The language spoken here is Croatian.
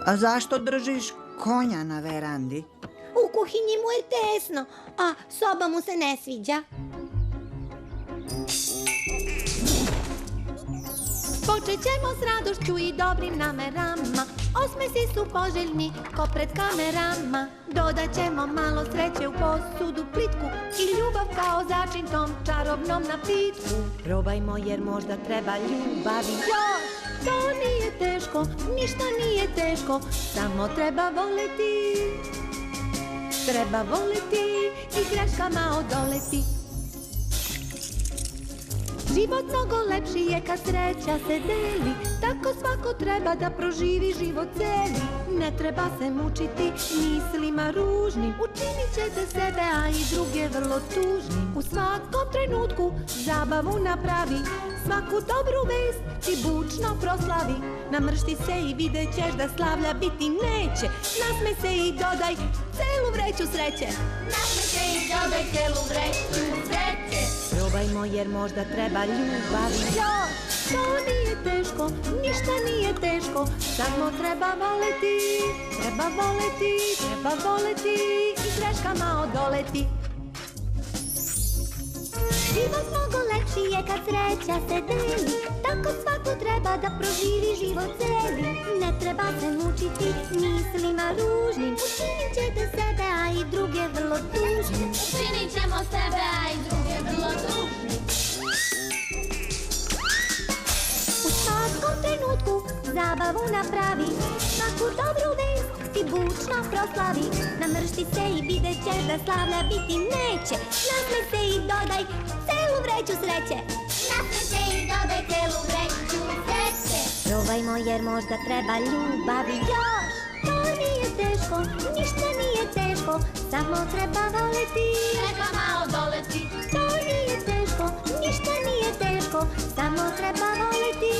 A zašto držiš konja na verandi? U kuhinji mu je tesno, a soba mu se ne sviđa. Počet ćemo s radošću i dobrim namerama, osmesi su poželjni ko pred kamerama. Dodat ćemo malo sreće u posudu plitku i ljubav kao začin tom čarobnom napitku. Probajmo jer možda treba ljubavi još. To nije teško, ništa nije teško, samo treba voleti. Treba voleti i greškama odoleti. Život mnogo lepši je kad sreća se deli, tako svako treba da proživi život celi. Ne treba se mučiti mislima ružnim, učinit ćete sebe, a i druge vrlo tužnim. U svakom trenutku zabavu napravi, svaku dobru vest ti bučno proslavi. Namršti se i vidjet ćeš da slavlja biti neće, nasmej se i dodaj celu vreću sreće. Nasmej se i dodaj celu vreću sreće. Probajmo jer možda treba ljubavi još. To nije teško, ništa nije teško, samo treba voleti. Treba voleti, treba voleti i greškama odoleti. Život mnogo lepši je kad sreća se deli, tako svako treba da proživi život celi. Ne treba se mučiti mislima ružnim, učinit ćete sebe, a i druge vrlo tužnim. Učinit ćemo sebe, a i druge vrlo tužnim. U svakom trenutku zabavu napravi, svaku dobru vest ti bučno proslavi. Namršti se i vidjet ćeš da slavlja biti neće, nasmej se i dodaj celu vreću sreće. Nasmej se i dodaj celu vreću sreće. Probajmo jer možda treba ljubavi još. To nije teško, ništa nije teško, samo treba voleti. Treba malo doleti. To nije teško, ništa nije teško, samo treba voleti.